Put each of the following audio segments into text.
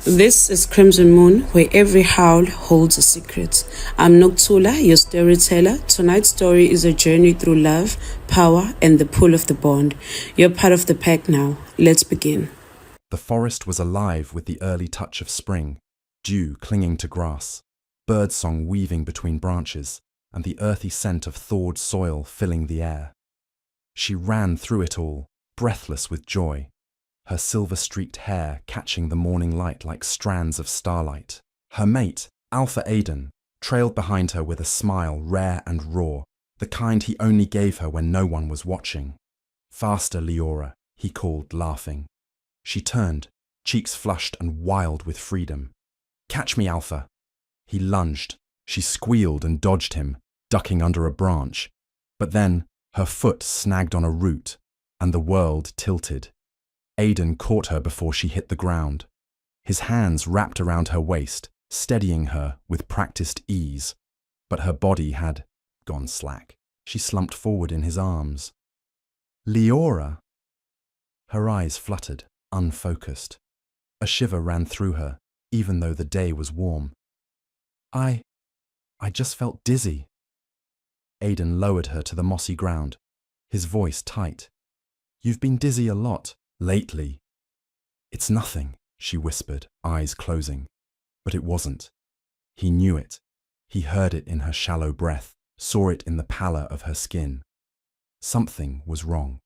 This is Crimson Moon, where every howl holds a secret. I'm Noktula, your storyteller. Tonight's story is a journey through love, power, and the pull of the bond. You're part of the pack now. Let's begin. The forest was alive with the early touch of spring, dew clinging to grass, birdsong weaving between branches, and the earthy scent of thawed soil filling the air. She ran through it all, breathless with joy, her silver-streaked hair catching the morning light like strands of starlight. Her mate, Alpha Aiden, trailed behind her with a smile rare and raw, the kind he only gave her when no one was watching. "Faster, Leora," he called, laughing. She turned, cheeks flushed and wild with freedom. "Catch me, Alpha." He lunged. She squealed and dodged him, ducking under a branch. But then her foot snagged on a root, and the world tilted. Aiden caught her before she hit the ground. His hands wrapped around her waist, steadying her with practiced ease. But her body had gone slack. She slumped forward in his arms. "Leora!" Her eyes fluttered, unfocused. A shiver ran through her, even though the day was warm. I just felt dizzy." Aiden lowered her to the mossy ground, his voice tight. "You've been dizzy a lot lately." "It's nothing," she whispered, eyes closing. But it wasn't. He knew it. He heard it in her shallow breath, saw it in the pallor of her skin. Something was wrong.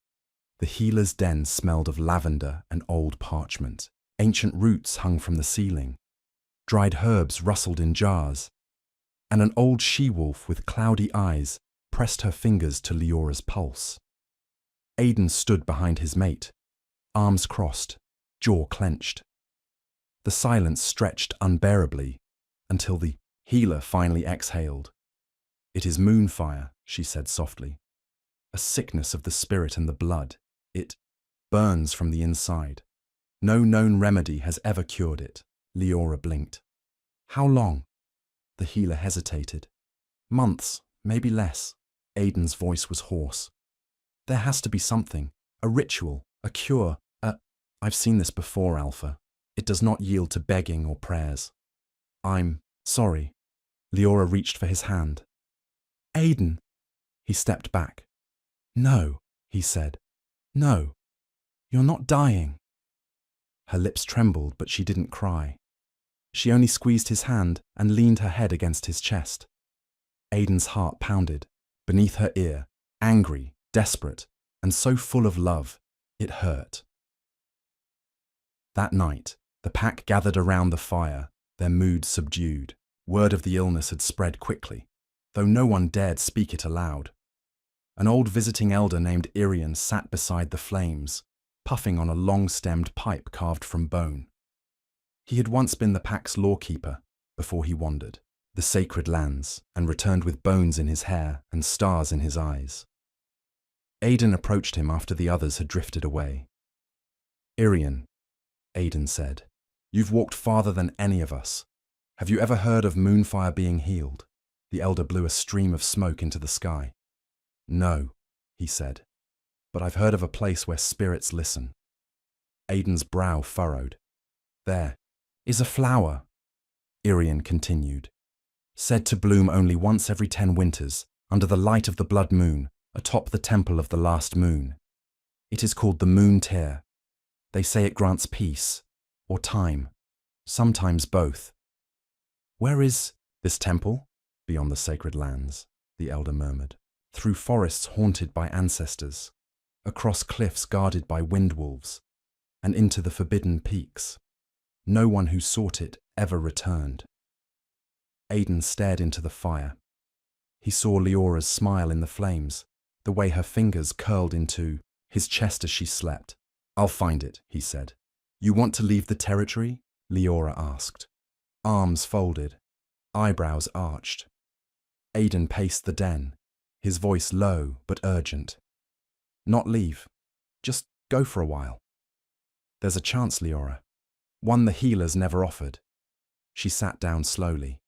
The healer's den smelled of lavender and old parchment. Ancient roots hung from the ceiling. Dried herbs rustled in jars. And an old she-wolf with cloudy eyes pressed her fingers to Leora's pulse. Aiden stood behind his mate, arms crossed, jaw clenched. The silence stretched unbearably until the healer finally exhaled. "It is moonfire," she said softly. "A sickness of the spirit and the blood. It burns from the inside. No known remedy has ever cured it." Leora blinked. "How long?" The healer hesitated. "Months, maybe less." Aiden's voice was hoarse. "There has to be something, a ritual, a cure, I've seen this before, Alpha. It does not yield to begging or prayers." "I'm sorry." Leora reached for his hand. "Aiden!" He stepped back. "No," he said. "No. You're not dying." Her lips trembled, but she didn't cry. She only squeezed his hand and leaned her head against his chest. Aiden's heart pounded, beneath her ear, angry, desperate, and so full of love, it hurt. That night, the pack gathered around the fire, their mood subdued. Word of the illness had spread quickly, though no one dared speak it aloud. An old visiting elder named Irian sat beside the flames, puffing on a long-stemmed pipe carved from bone. He had once been the pack's lawkeeper before he wandered the sacred lands and returned with bones in his hair and stars in his eyes. Aiden approached him after the others had drifted away. "Irian," Aiden said, "you've walked farther than any of us. Have you ever heard of moonfire being healed?" The elder blew a stream of smoke into the sky. "No," he said, "but I've heard of a place where spirits listen." Aiden's brow furrowed. "There is a flower," Irian continued, "said to bloom only once every 10 winters, under the light of the blood moon, atop the temple of the last moon. It is called the moon tear. They say it grants peace, or time, sometimes both." "Where is this temple?" "Beyond the sacred lands," the elder murmured. "Through forests haunted by ancestors, across cliffs guarded by wind wolves, and into the forbidden peaks. No one who sought it ever returned." Aiden stared into the fire. He saw Leora's smile in the flames, the way her fingers curled into his chest as she slept. "I'll find it," he said. "You want to leave the territory?" Leora asked. Arms folded, eyebrows arched. Aiden paced the den, his voice low but urgent. "Not leave. Just go for a while. There's a chance, Leora. One the healers never offered." She sat down slowly.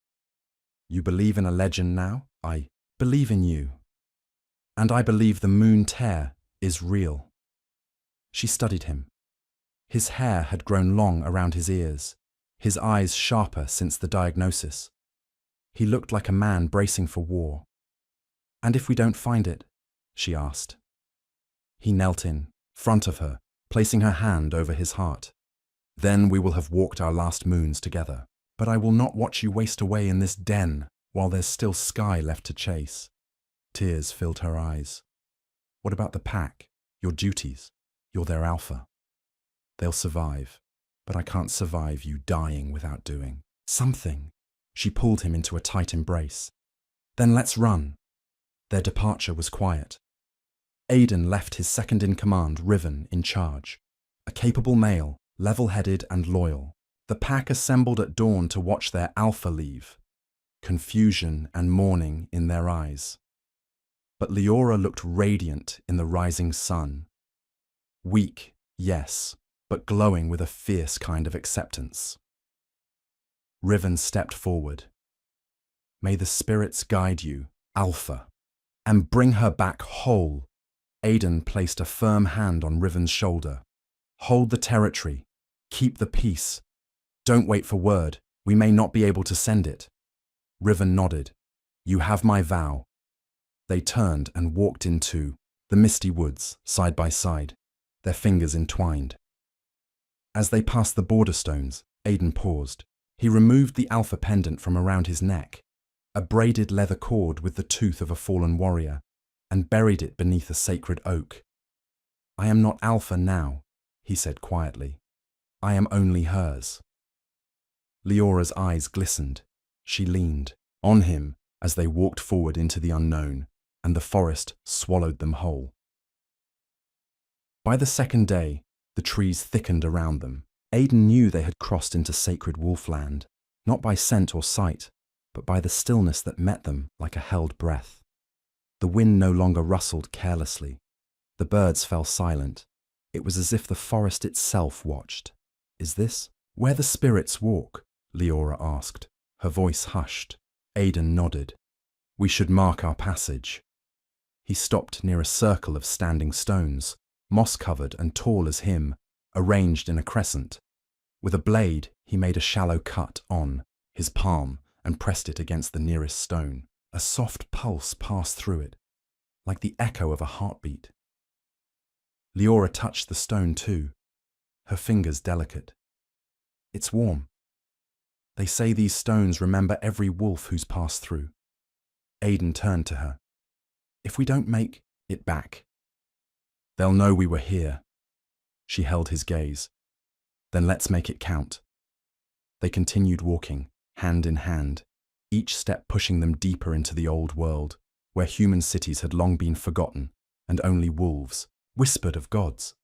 "You believe in a legend now?" "I believe in you. And I believe the moon tear is real." She studied him. His hair had grown long around his ears, his eyes sharper since the diagnosis. He looked like a man bracing for war. "And if we don't find it?" she asked. He knelt in front of her, placing her hand over his heart. "Then we will have walked our last moons together. But I will not watch you waste away in this den while there's still sky left to chase." Tears filled her eyes. "What about the pack? Your duties? You're their alpha. They'll survive, but I can't survive you dying without doing something." She pulled him into a tight embrace. "Then let's run." Their departure was quiet. Aiden left his second-in-command, Ryven, in charge. A capable male, level-headed and loyal. The pack assembled at dawn to watch their alpha leave, confusion and mourning in their eyes. But Leora looked radiant in the rising sun. Weak, yes, but glowing with a fierce kind of acceptance. Ryven stepped forward. "May the spirits guide you, Alpha, and bring her back whole." Aiden placed a firm hand on Ryven's shoulder. "Hold the territory. Keep the peace. Don't wait for word. We may not be able to send it." Ryven nodded. "You have my vow." They turned and walked into the misty woods, side by side, their fingers entwined. As they passed the border stones, Aiden paused. He removed the alpha pendant from around his neck, a braided leather cord with the tooth of a fallen warrior, and buried it beneath a sacred oak. "I am not alpha now," he said quietly. "I am only hers." Leora's eyes glistened. She leaned on him as they walked forward into the unknown, and the forest swallowed them whole. By the second day, the trees thickened around them. Aiden knew they had crossed into sacred wolfland, not by scent or sight, but by the stillness that met them like a held breath. The wind no longer rustled carelessly. The birds fell silent. It was as if the forest itself watched. "Is this where the spirits walk?" Leora asked. Her voice hushed. Aiden nodded. "We should mark our passage." He stopped near a circle of standing stones, moss-covered and tall as him, arranged in a crescent. With a blade, he made a shallow cut on his palm and pressed it against the nearest stone. A soft pulse passed through it, like the echo of a heartbeat. Leora touched the stone too, her fingers delicate. "It's warm. They say these stones remember every wolf who's passed through." Aiden turned to her. "If we don't make it back, they'll know we were here." She held his gaze. "Then let's make it count." They continued walking, hand in hand, each step pushing them deeper into the old world, where human cities had long been forgotten, and only wolves whispered of gods.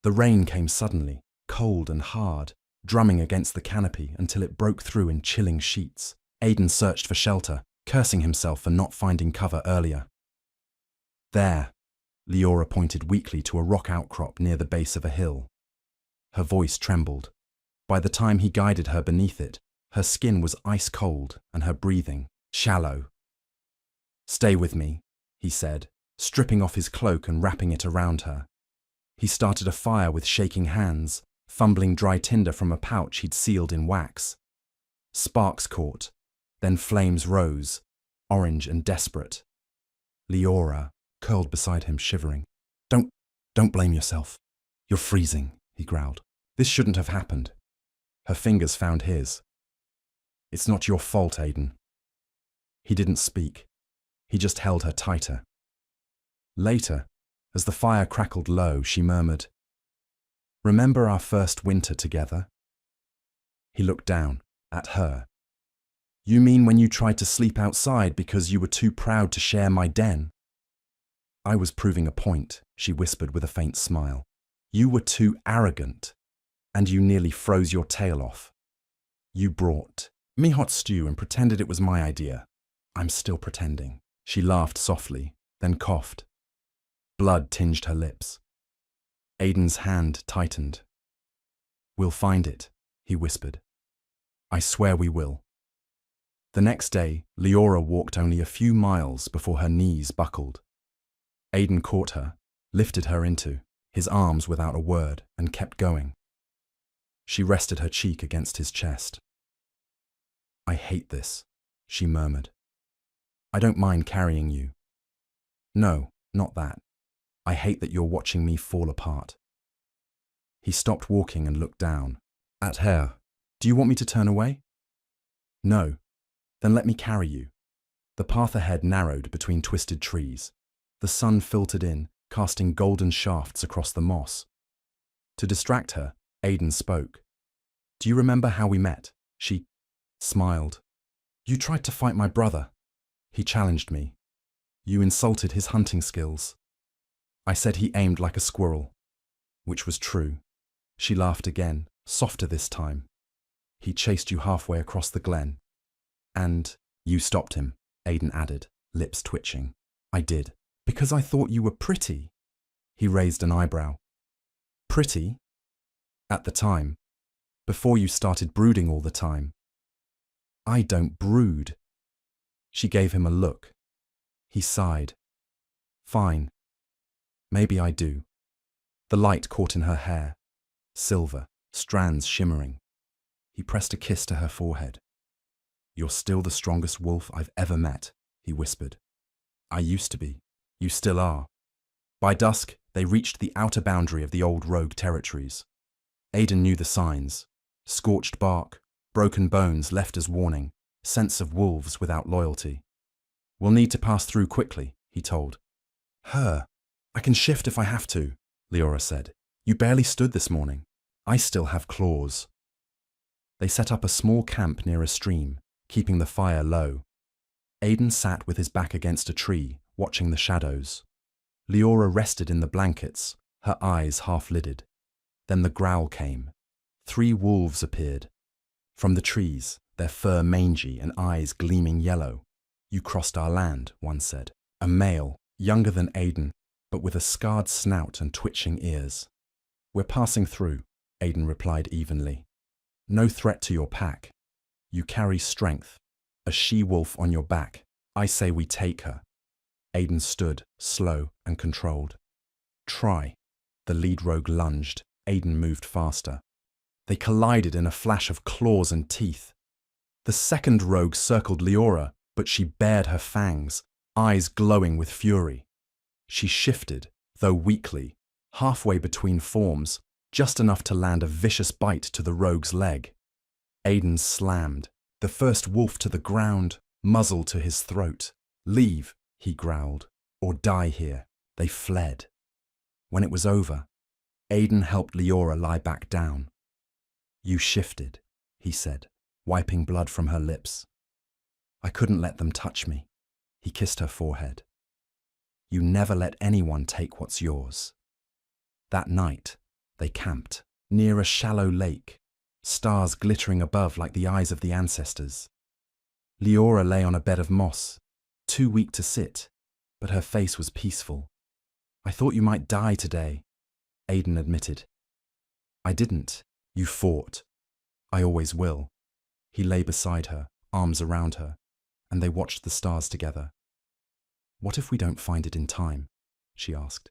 The rain came suddenly, cold and hard, drumming against the canopy until it broke through in chilling sheets. Aiden searched for shelter, cursing himself for not finding cover earlier. "There," Leora pointed weakly to a rock outcrop near the base of a hill. Her voice trembled. By the time he guided her beneath it, her skin was ice cold and her breathing shallow. "Stay with me," he said, stripping off his cloak and wrapping it around her. He started a fire with shaking hands, fumbling dry tinder from a pouch he'd sealed in wax. Sparks caught, then flames rose, orange and desperate. Leora curled beside him, shivering. Don't blame yourself. You're freezing," he growled. "This shouldn't have happened." Her fingers found his. "It's not your fault, Aiden." He didn't speak. He just held her tighter. Later, as the fire crackled low, she murmured, "Remember our first winter together?" He looked down at her. "You mean when you tried to sleep outside because you were too proud to share my den?" "I was proving a point," she whispered with a faint smile. "You were too arrogant, and you nearly froze your tail off. You brought me hot stew and pretended it was my idea. I'm still pretending." She laughed softly, then coughed. Blood tinged her lips. Aiden's hand tightened. "We'll find it," he whispered. "I swear we will." The next day, Leora walked only a few miles before her knees buckled. Aiden caught her, lifted her into his arms without a word, and kept going. She rested her cheek against his chest. I hate this, she murmured. I don't mind carrying you. No, not that. I hate that you're watching me fall apart. He stopped walking and looked down. At her. Do you want me to turn away? No. Then let me carry you. The path ahead narrowed between twisted trees. The sun filtered in, casting golden shafts across the moss. To distract her, Aidan spoke. Do you remember how we met? She smiled. You tried to fight my brother. He challenged me. You insulted his hunting skills. I said he aimed like a squirrel, which was true. She laughed again, softer this time. He chased you halfway across the glen. And you stopped him, Aidan added, lips twitching. I did, because I thought you were pretty. He raised an eyebrow. Pretty? At the time, before you started brooding all the time. I don't brood. She gave him a look. He sighed. Fine. Maybe I do. The light caught in her hair. Silver, strands shimmering. He pressed a kiss to her forehead. You're still the strongest wolf I've ever met, he whispered. I used to be. You still are. By dusk, they reached the outer boundary of the old rogue territories. Aidan knew the signs. Scorched bark, broken bones left as warning, scents of wolves without loyalty. We'll need to pass through quickly, he told. Her. I can shift if I have to, Leora said. You barely stood this morning. I still have claws. They set up a small camp near a stream, keeping the fire low. Aidan sat with his back against a tree, watching the shadows. Leora rested in the blankets, her eyes half-lidded. Then the growl came. 3 wolves appeared. From the trees, their fur mangy and eyes gleaming yellow. You crossed our land, one said. A male, younger than Aidan, but with a scarred snout and twitching ears. We're passing through, Aidan replied evenly. No threat to your pack. You carry strength, a she-wolf on your back. I say we take her. Aidan stood, slow and controlled. Try. The lead rogue lunged. Aidan moved faster. They collided in a flash of claws and teeth. The second rogue circled Leora, but she bared her fangs, eyes glowing with fury. She shifted, though weakly, halfway between forms, just enough to land a vicious bite to the rogue's leg. Aidan slammed, the first wolf to the ground, muzzle to his throat. Leave, he growled, or die here. They fled. When it was over, Aidan helped Leora lie back down. You shifted, he said, wiping blood from her lips. I couldn't let them touch me. He kissed her forehead. You never let anyone take what's yours. That night, they camped, near a shallow lake, stars glittering above like the eyes of the ancestors. Leora lay on a bed of moss, too weak to sit, but her face was peaceful. I thought you might die today, Aidan admitted. I didn't. You fought. I always will. He lay beside her, arms around her, and they watched the stars together. What if we don't find it in time? She asked.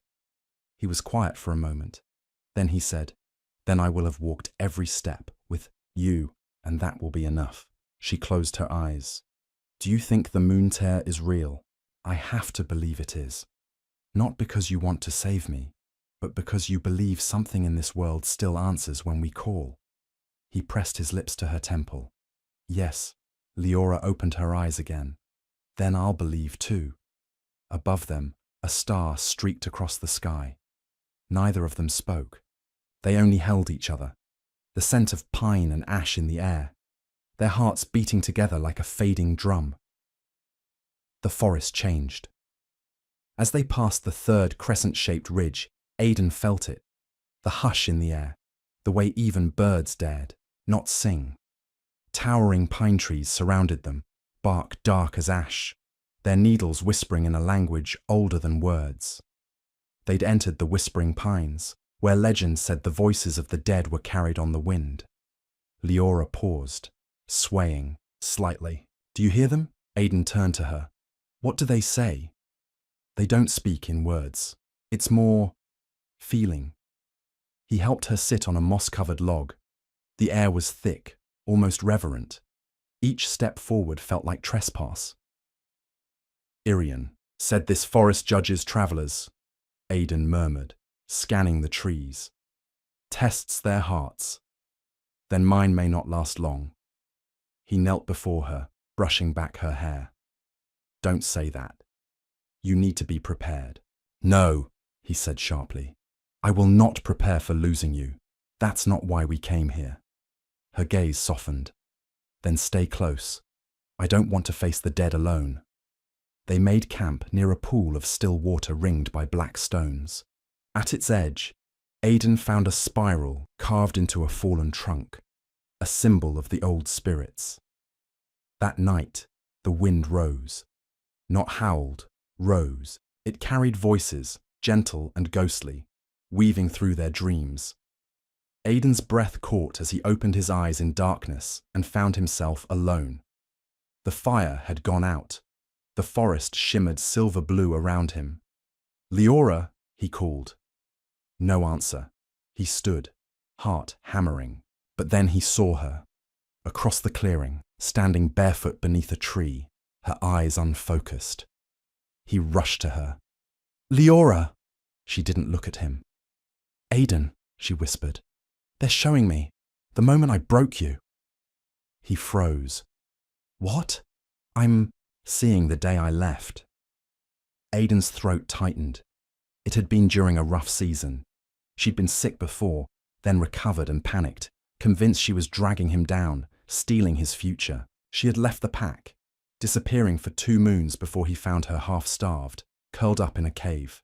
He was quiet for a moment. Then he said, Then I will have walked every step with you, and that will be enough. She closed her eyes. Do you think the moon tear is real? I have to believe it is. Not because you want to save me, but because you believe something in this world still answers when we call. He pressed his lips to her temple. Yes, Leora opened her eyes again. Then I'll believe too. Above them, a star streaked across the sky. Neither of them spoke. They only held each other, the scent of pine and ash in the air, their hearts beating together like a fading drum. The forest changed. As they passed the third crescent-shaped ridge, Aidan felt it, the hush in the air, the way even birds dared, not sing. Towering pine trees surrounded them, bark dark as ash, their needles whispering in a language older than words. They'd entered the whispering pines, where legend said the voices of the dead were carried on the wind. Leora paused, swaying slightly. Do you hear them? Aidan turned to her. What do they say? They don't speak in words. It's more feeling. He helped her sit on a moss-covered log. The air was thick, almost reverent. Each step forward felt like trespass. Irian, said this forest judges travelers, Aidan murmured, scanning the trees. Tests their hearts. Then mine may not last long. He knelt before her, brushing back her hair. Don't say that. You need to be prepared. No, he said sharply. I will not prepare for losing you. That's not why we came here. Her gaze softened. Then stay close. I don't want to face the dead alone. They made camp near a pool of still water ringed by black stones. At its edge, Aidan found a spiral carved into a fallen trunk, a symbol of the old spirits. That night, the wind rose. Not howled, rose. It carried voices, gentle and ghostly, weaving through their dreams. Aidan's breath caught as he opened his eyes in darkness and found himself alone. The fire had gone out. The forest shimmered silver blue around him. Leora, he called. No answer. He stood, heart hammering. But then he saw her, across the clearing, standing barefoot beneath a tree, her eyes unfocused. He rushed to her. Leora! She didn't look at him. Aidan, she whispered. They're showing me. The moment I broke you. He froze. What? I'm seeing the day I left. Aidan's throat tightened. It had been during a rough season. She'd been sick before, then recovered and panicked, convinced she was dragging him down, stealing his future. She had left the pack, disappearing for 2 moons before he found her half-starved, curled up in a cave.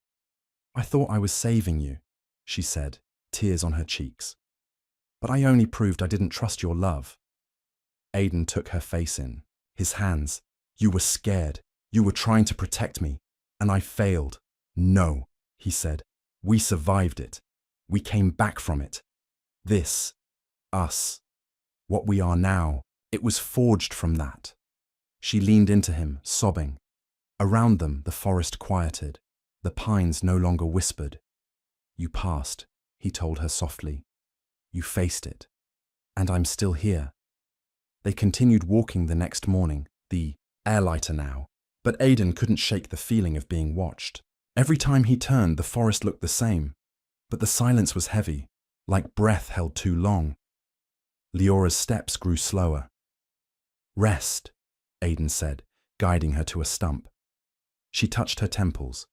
I thought I was saving you, she said, tears on her cheeks. But I only proved I didn't trust your love. Aidan took her face in, his hands. You were scared. You were trying to protect me, and I failed. No, he said. We survived it. We came back from it. This, us, what we are now, it was forged from that. She leaned into him, sobbing. Around them, the forest quieted. The pines no longer whispered. You passed, he told her softly. You faced it. And I'm still here. They continued walking the next morning, the air lighter now, but Aidan couldn't shake the feeling of being watched. Every time he turned, the forest looked the same, but the silence was heavy, like breath held too long. Leora's steps grew slower. Rest, Aidan said, guiding her to a stump. She touched her temples.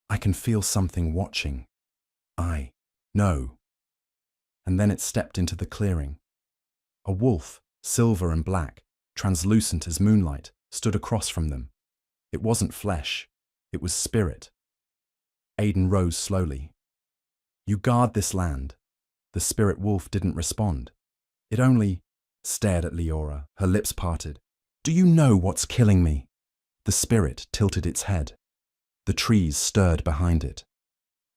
I can feel something watching. I know. And then it stepped into the clearing. A wolf, silver and black, translucent as moonlight, stood across from them. It wasn't flesh, it was spirit. Aidan rose slowly. You guard this land. The spirit wolf didn't respond. It only stared at Leora, her lips parted. Do you know what's killing me? The spirit tilted its head. The trees stirred behind it.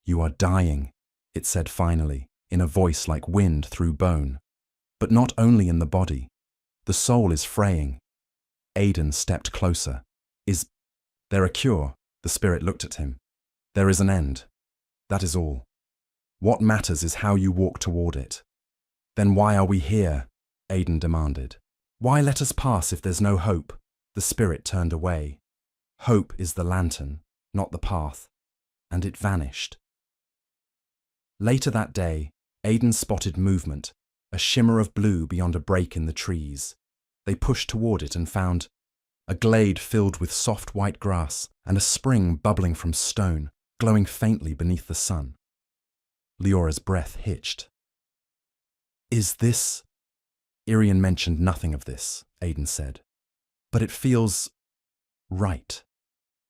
You are dying, it said finally, in a voice like wind through bone. But not only in the body. The soul is fraying. Aidan stepped closer. Is there a cure? The spirit looked at him. There is an end. That is all. What matters is how you walk toward it. Then why are we here? Aidan demanded. Why let us pass if there's no hope? The spirit turned away. Hope is the lantern, not the path. And it vanished. Later that day, Aidan spotted movement, a shimmer of blue beyond a break in the trees. They pushed toward it and found a glade filled with soft white grass and a spring bubbling from stone, glowing faintly beneath the sun. Leora's breath hitched. Is this? Irian mentioned nothing of this, Aidan said. But it feels right.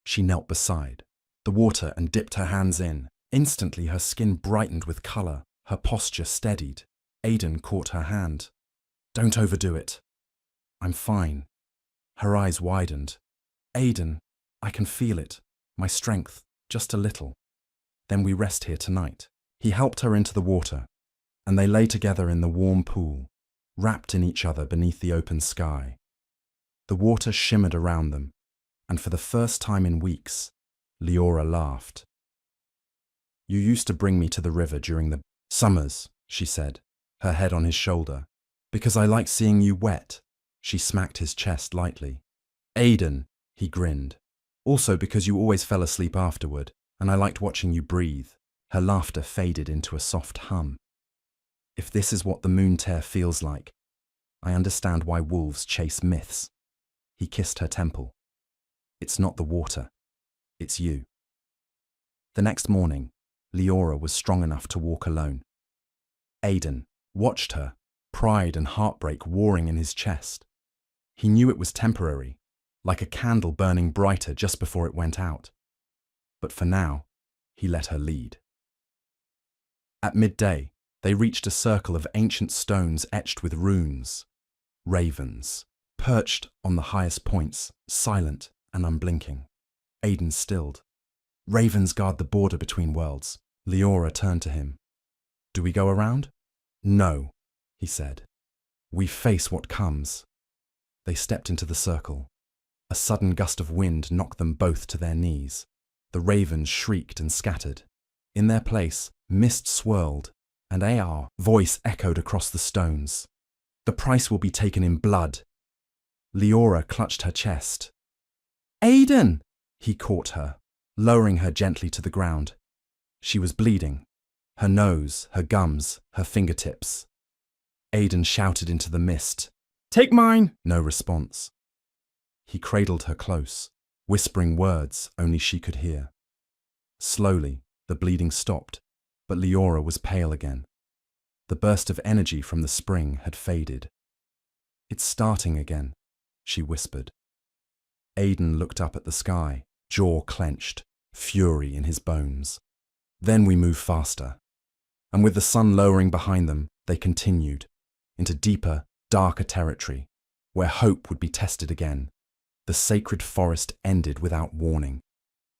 She knelt beside the water and dipped her hands in. Instantly her skin brightened with colour, her posture steadied. Aidan caught her hand. Don't overdo it. I'm fine. Her eyes widened. Aidan, I can feel it. My strength, just a little. Then we rest here tonight. He helped her into the water, and they lay together in the warm pool, wrapped in each other beneath the open sky. The water shimmered around them, and for the first time in weeks, Leora laughed. You used to bring me to the river during the summers, she said, her head on his shoulder, Because I like seeing you wet. She smacked his chest lightly. Aiden, he grinned. Also because you always fell asleep afterward, and I liked watching you breathe. Her laughter faded into a soft hum. If this is what the moon tear feels like, I understand why wolves chase myths. He kissed her temple. It's not the water. It's you. The next morning, Leora was strong enough to walk alone. Aiden watched her, pride and heartbreak warring in his chest. He knew it was temporary, like a candle burning brighter just before it went out. But for now, he let her lead. At midday, they reached a circle of ancient stones etched with runes. Ravens, perched on the highest points, silent and unblinking. Aiden stilled. Ravens guard the border between worlds. Leora turned to him. Do we go around? No, he said. We face what comes. They stepped into the circle. A sudden gust of wind knocked them both to their knees. The ravens shrieked and scattered. In their place, mist swirled, and Aar's voice echoed across the stones. The price will be taken in blood. Leora clutched her chest. Aiden! He caught her, lowering her gently to the ground. She was bleeding. Her nose, her gums, her fingertips. Aiden shouted into the mist. Take mine! No response. He cradled her close, whispering words only she could hear. Slowly, the bleeding stopped, but Leora was pale again. The burst of energy from the spring had faded. It's starting again, she whispered. Aiden looked up at the sky, jaw clenched, fury in his bones. Then we moved faster. And with the sun lowering behind them, they continued, into deeper, darker territory, where hope would be tested again. The sacred forest ended without warning.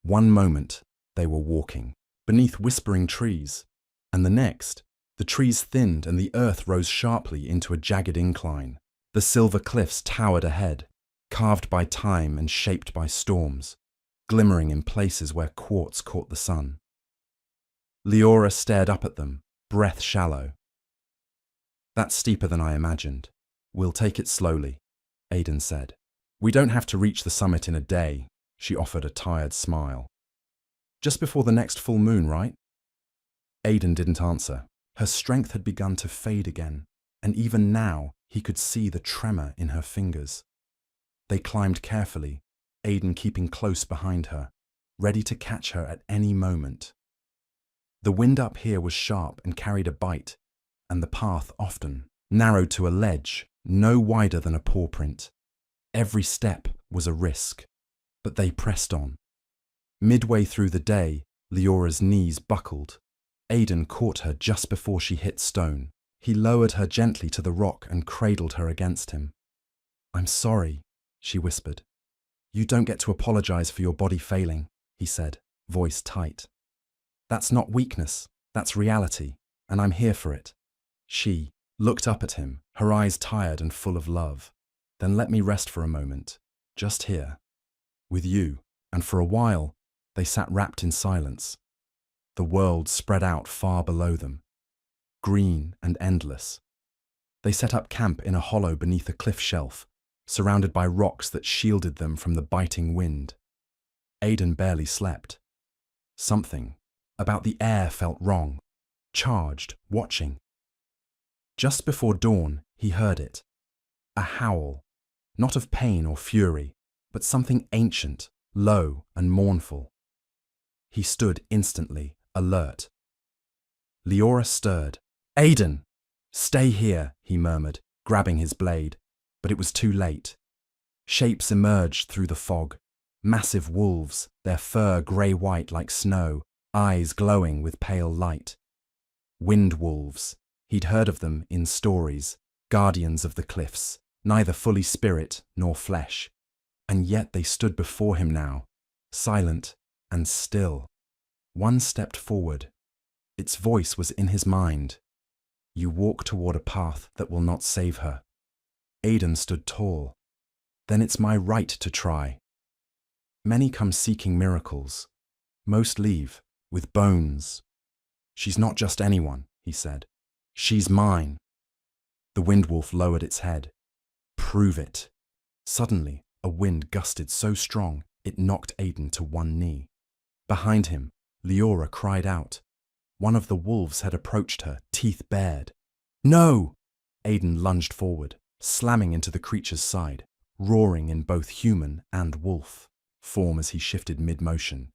One moment, they were walking, beneath whispering trees, and the next, the trees thinned and the earth rose sharply into a jagged incline. The silver cliffs towered ahead, carved by time and shaped by storms, glimmering in places where quartz caught the sun. Leora stared up at them, breath shallow. That's steeper than I imagined. We'll take it slowly, Aiden said. We don't have to reach the summit in a day, she offered a tired smile. Just before the next full moon, right? Aiden didn't answer. Her strength had begun to fade again, and even now he could see the tremor in her fingers. They climbed carefully, Aiden keeping close behind her, ready to catch her at any moment. The wind up here was sharp and carried a bite, and the path often narrowed to a ledge no wider than a paw print. Every step was a risk, but they pressed on. Midway through the day, Leora's knees buckled. Aiden caught her just before she hit stone. He lowered her gently to the rock and cradled her against him. I'm sorry, she whispered. You don't get to apologize for your body failing, he said, voice tight. That's not weakness, that's reality, and I'm here for it. She looked up at him, her eyes tired and full of love. Then let me rest for a moment, just here, with you. And for a while, they sat wrapped in silence. The world spread out far below them, green and endless. They set up camp in a hollow beneath a cliff shelf, surrounded by rocks that shielded them from the biting wind. Aiden barely slept. Something about the air felt wrong, charged, watching. Just before dawn, he heard it. A howl, not of pain or fury, but something ancient, low and mournful. He stood instantly, alert. Leora stirred. Aiden! Stay here, he murmured, grabbing his blade. But it was too late. Shapes emerged through the fog. Massive wolves, their fur grey-white like snow, eyes glowing with pale light. Wind wolves. He'd heard of them in stories, guardians of the cliffs, neither fully spirit nor flesh. And yet they stood before him now, silent and still. One stepped forward. Its voice was in his mind. You walk toward a path that will not save her. Aiden stood tall. Then it's my right to try. Many come seeking miracles. Most leave with bones. She's not just anyone, he said. She's mine. The wind-wolf lowered its head. Prove it. Suddenly, a wind gusted so strong it knocked Aiden to one knee. Behind him, Leora cried out. One of the wolves had approached her, teeth bared. No! Aiden lunged forward, slamming into the creature's side, roaring in both human and wolf form as he shifted mid-motion.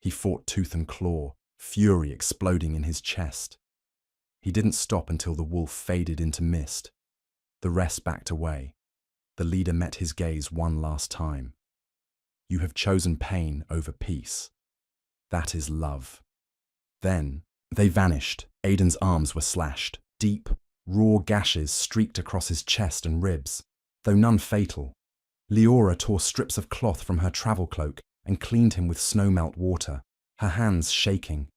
He fought tooth and claw, fury exploding in his chest. He didn't stop until the wolf faded into mist. The rest backed away. The leader met his gaze one last time. You have chosen pain over peace. That is love. Then they vanished. Aiden's arms were slashed. Deep, raw gashes streaked across his chest and ribs, though none fatal. Leora tore strips of cloth from her travel cloak and cleaned him with snowmelt water, her hands shaking.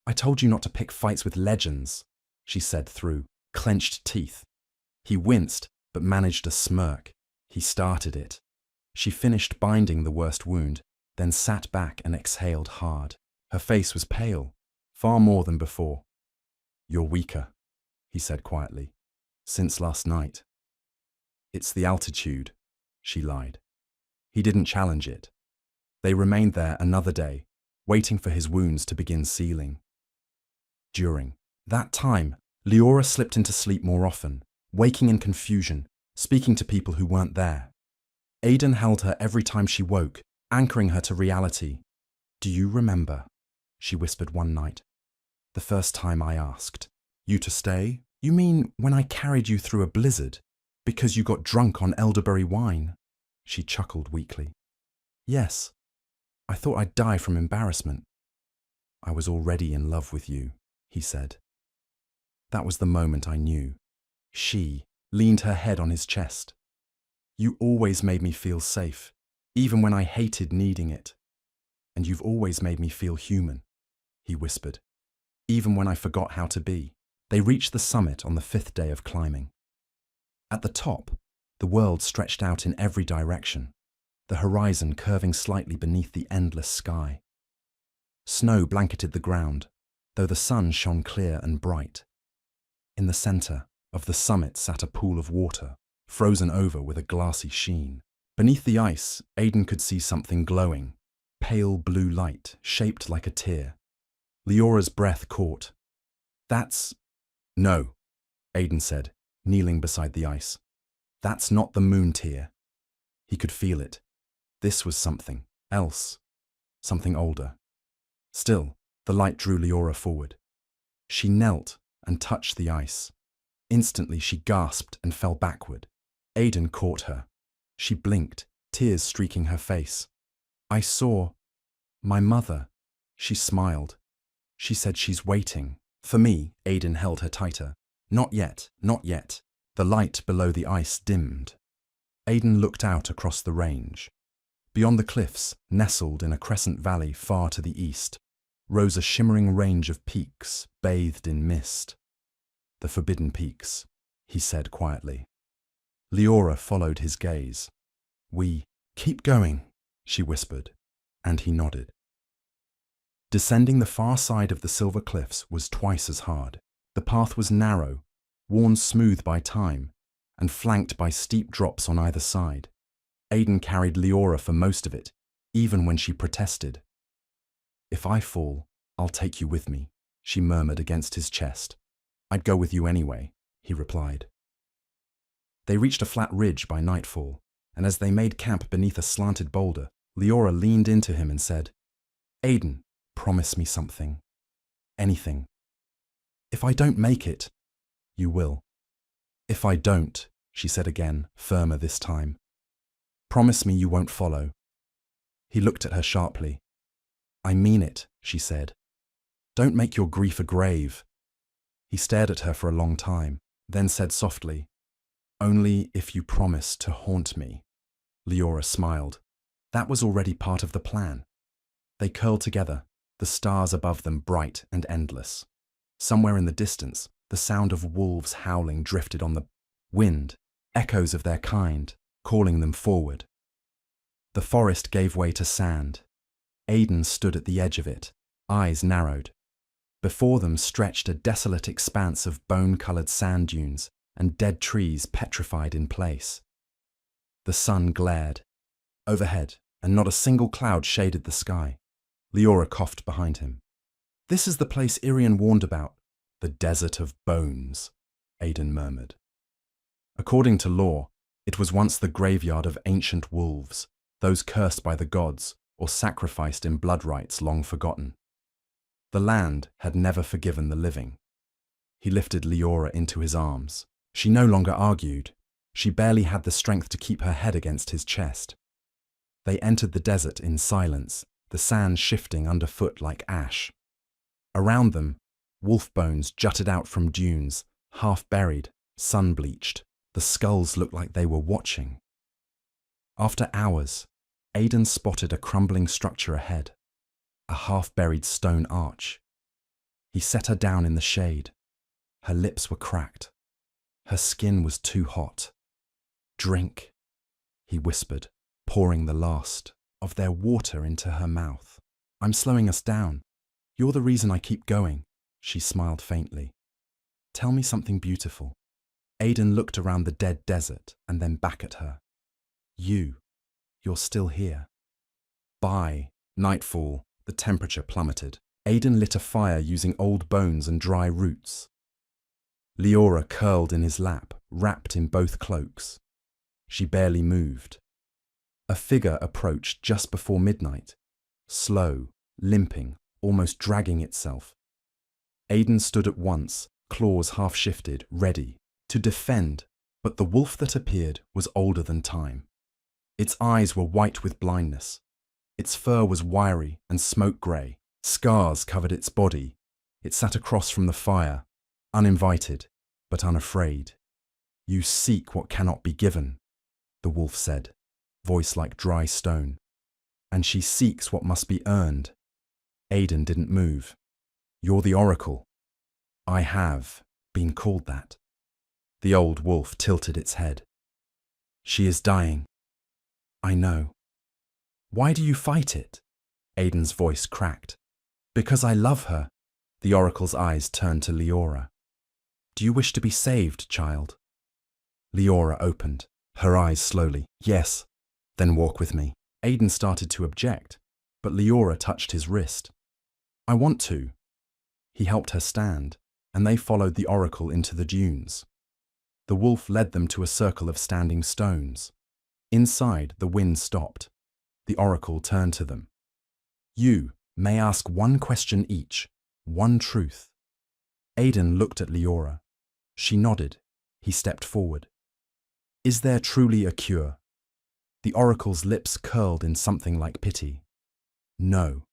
I told you not to pick fights with legends, she said through clenched teeth. He winced, but managed a smirk. He started it. She finished binding the worst wound, then sat back and exhaled hard. Her face was pale, far more than before. You're weaker, he said quietly, since last night. It's the altitude, she lied. He didn't challenge it. They remained there another day, waiting for his wounds to begin sealing. During that time, Leora slipped into sleep more often, waking in confusion, speaking to people who weren't there. Aiden held her every time she woke, anchoring her to reality. Do you remember, she whispered one night, the first time I asked, you to stay? You mean when I carried you through a blizzard, because you got drunk on elderberry wine? She chuckled weakly. Yes, I thought I'd die from embarrassment. I was already in love with you, he said. That was the moment I knew. She leaned her head on his chest. You always made me feel safe, even when I hated needing it. And you've always made me feel human, he whispered, even when I forgot how to be. They reached the summit on the 5th day of climbing. At the top, the world stretched out in every direction, the horizon curving slightly beneath the endless sky. Snow blanketed the ground, though the sun shone clear and bright. In the center of the summit sat a pool of water, frozen over with a glassy sheen. Beneath the ice, Aiden could see something glowing, pale blue light shaped like a tear. Leora's breath caught. That's... No, Aiden said, kneeling beside the ice. That's not the moon tear. He could feel it. This was something else, something older. Still, the light drew Leora forward. She knelt and touched the ice. Instantly she gasped and fell backward. Aiden caught her. She blinked, tears streaking her face. I saw my mother. She smiled. She said she's waiting. For me, Aiden held her tighter. Not yet, not yet. The light below the ice dimmed. Aiden looked out across the range. Beyond the cliffs, nestled in a crescent valley far to the east, rose a shimmering range of peaks bathed in mist. The Forbidden Peaks, he said quietly. Leora followed his gaze. We keep going, she whispered, and he nodded. Descending the far side of the silver cliffs was twice as hard. The path was narrow, worn smooth by time, and flanked by steep drops on either side. Aiden carried Leora for most of it, even when she protested. If I fall, I'll take you with me, she murmured against his chest. I'd go with you anyway, he replied. They reached a flat ridge by nightfall, and as they made camp beneath a slanted boulder, Leora leaned into him and said, Aiden, promise me something. Anything. If I don't make it, you will. If I don't, she said again, firmer this time. Promise me you won't follow. He looked at her sharply. I mean it, she said. Don't make your grief a grave. He stared at her for a long time, then said softly, Only if you promise to haunt me. Leora smiled. That was already part of the plan. They curled together, the stars above them bright and endless. Somewhere in the distance, the sound of wolves howling drifted on the wind, echoes of their kind, calling them forward. The forest gave way to sand. Aiden stood at the edge of it, eyes narrowed. Before them stretched a desolate expanse of bone-coloured sand dunes, and dead trees petrified in place. The sun glared overhead, and not a single cloud shaded the sky. Leora coughed behind him. "This is the place Irian warned about, the desert of bones," Aidan murmured. According to lore, it was once the graveyard of ancient wolves, those cursed by the gods or sacrificed in blood rites long forgotten. The land had never forgiven the living. He lifted Leora into his arms. She no longer argued. She barely had the strength to keep her head against his chest. They entered the desert in silence, the sand shifting underfoot like ash. Around them, wolf bones jutted out from dunes, half buried, sun-bleached. The skulls looked like they were watching. After hours, Aidan spotted a crumbling structure ahead, a half-buried stone arch. He set her down in the shade. Her lips were cracked. Her skin was too hot. "Drink," he whispered, pouring the last of their water into her mouth. "I'm slowing us down. You're the reason I keep going," she smiled faintly. "Tell me something beautiful." Aidan looked around the dead desert and then back at her. You're still here." By nightfall, the temperature plummeted. Aidan lit a fire using old bones and dry roots. Leora curled in his lap, wrapped in both cloaks. She barely moved. A figure approached just before midnight, slow, limping, almost dragging itself. Aidan stood at once, claws half shifted, ready to defend, but the wolf that appeared was older than time. Its eyes were white with blindness. Its fur was wiry and smoke-grey. Scars covered its body. It sat across from the fire, uninvited, but unafraid. "You seek what cannot be given," the wolf said, voice like dry stone. "And she seeks what must be earned." Aidan didn't move. "You're the oracle." "I have been called that." The old wolf tilted its head. "She is dying." "I know." "Why do you fight it?" Aidan's voice cracked. "Because I love her." The oracle's eyes turned to Leora. "Do you wish to be saved, child?" Leora opened, her eyes slowly. "Yes." "Then walk with me." Aidan started to object, but Leora touched his wrist. "I want to." He helped her stand, and they followed the oracle into the dunes. The wolf led them to a circle of standing stones. Inside, the wind stopped. The oracle turned to them. "You may ask one question each, one truth." Aidan looked at Leora. She nodded. He stepped forward. "Is there truly a cure?" The oracle's lips curled in something like pity. "No."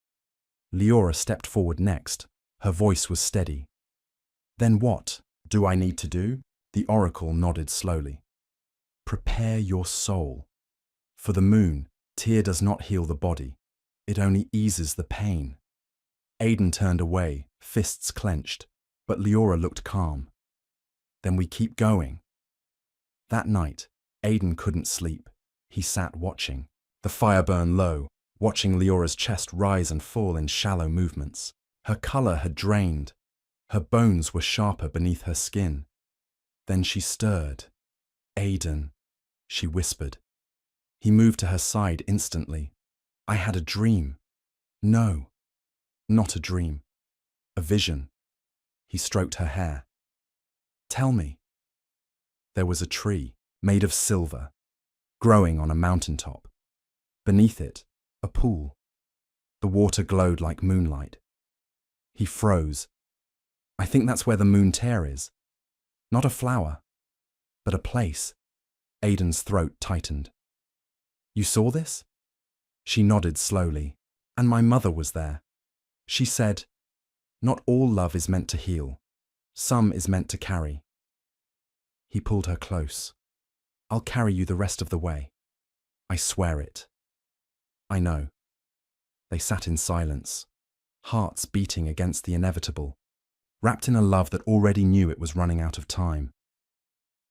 Leora stepped forward next. Her voice was steady. "Then what do I need to do?" The oracle nodded slowly. "Prepare your soul. For the moon, tear does not heal the body. It only eases the pain." Aidan turned away, fists clenched, but Leora looked calm. "Then we keep going." That night, Aidan couldn't sleep. He sat watching. The fire burned low, watching Leora's chest rise and fall in shallow movements. Her colour had drained. Her bones were sharper beneath her skin. Then she stirred. "Aidan," she whispered. He moved to her side instantly. "I had a dream." "No, not a dream. A vision." He stroked her hair. "Tell me." There was a tree, made of silver, growing on a mountaintop. Beneath it, a pool. The water glowed like moonlight. He froze. "I think that's where the moon tear is. Not a flower, but a place." Aidan's throat tightened. "You saw this?" She nodded slowly. "And my mother was there. She said, 'Not all love is meant to heal. Some is meant to carry.'" He pulled her close. "I'll carry you the rest of the way. I swear it." "I know." They sat in silence, hearts beating against the inevitable, wrapped in a love that already knew it was running out of time.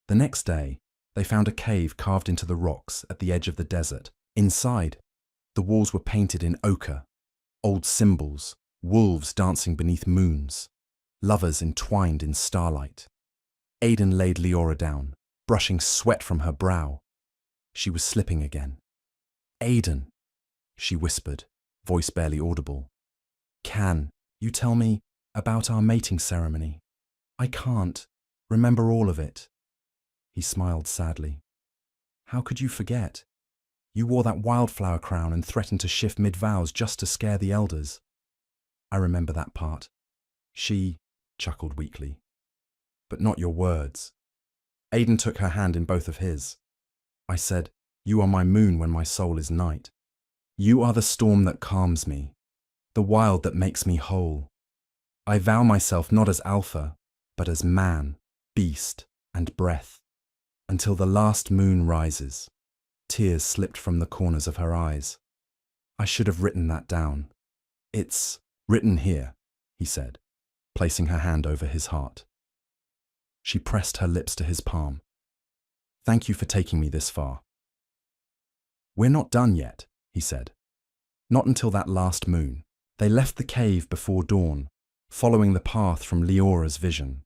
The next day, they found a cave carved into the rocks at the edge of the desert. Inside, the walls were painted in ochre, old symbols, wolves dancing beneath moons, lovers entwined in starlight. Aiden laid Leora down, brushing sweat from her brow. She was slipping again. Aiden, she whispered, voice barely audible. Can you tell me about our mating ceremony? I can't remember all of it. He smiled sadly. How could you forget? You wore that wildflower crown and threatened to shift mid-vows just to scare the elders. I remember that part. She chuckled weakly. But not your words. Aiden took her hand in both of his. I said, you are my moon when my soul is night. You are the storm that calms me, the wild that makes me whole. I vow myself not as alpha, but as man, beast, and breath, until the last moon rises. Tears slipped from the corners of her eyes. I should have written that down. It's written here, he said, placing her hand over his heart. She pressed her lips to his palm. Thank you for taking me this far. We're not done yet, he said. Not until that last moon. They left the cave before dawn, following the path from Leora's vision.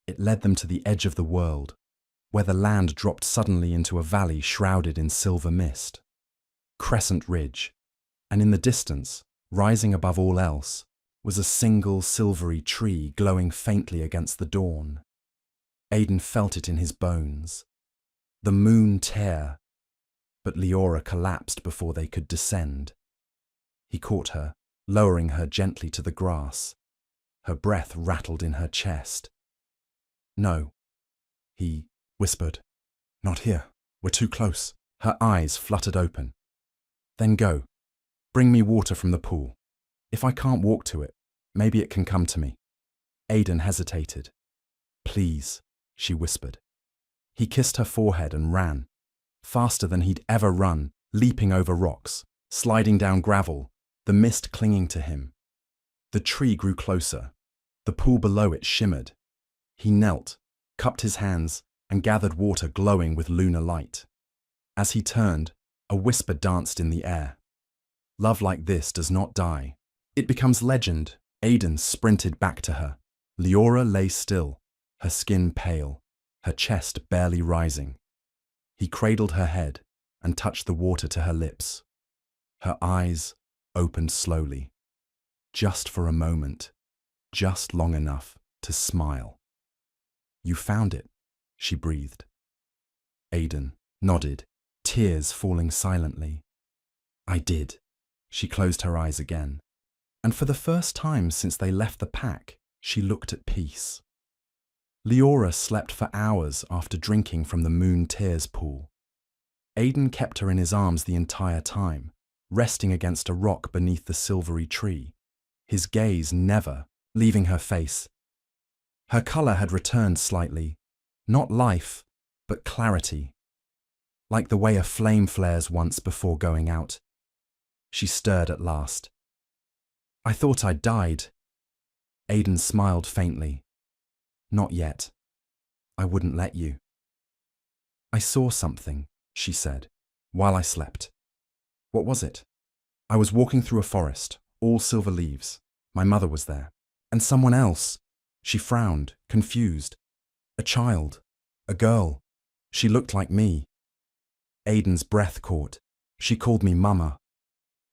It led them to the edge of the world, where the land dropped suddenly into a valley shrouded in silver mist. Crescent Ridge, and in the distance, rising above all else, was a single silvery tree glowing faintly against the dawn. Aiden felt it in his bones. The moon tear, but Leora collapsed before they could descend. He caught her, lowering her gently to the grass. Her breath rattled in her chest. No, he whispered. Not here. We're too close. Her eyes fluttered open. Then go. Bring me water from the pool. If I can't walk to it, maybe it can come to me. Aiden hesitated. Please, she whispered. He kissed her forehead and ran, faster than he'd ever run, leaping over rocks, sliding down gravel, the mist clinging to him. The tree grew closer. The pool below it shimmered. He knelt, cupped his hands, and gathered water glowing with lunar light. As he turned, a whisper danced in the air. Love like this does not die. It becomes legend. Aiden sprinted back to her. Leora lay still, her skin pale, her chest barely rising. He cradled her head and touched the water to her lips. Her eyes opened slowly, just for a moment, just long enough to smile. You found it, she breathed. Aiden nodded, tears falling silently. I did. She closed her eyes again, and for the first time since they left the pack, she looked at peace. Leora slept for hours after drinking from the Moon Tears pool. Aiden kept her in his arms the entire time, resting against a rock beneath the silvery tree, his gaze never leaving her face. Her colour had returned slightly, not life, but clarity, like the way a flame flares once before going out. She stirred at last. I thought I'd died. Aiden smiled faintly. Not yet. I wouldn't let you. I saw something, she said, while I slept. What was it? I was walking through a forest, all silver leaves. My mother was there. And someone else. She frowned, confused. A child. A girl. She looked like me. Aiden's breath caught. She called me Mama.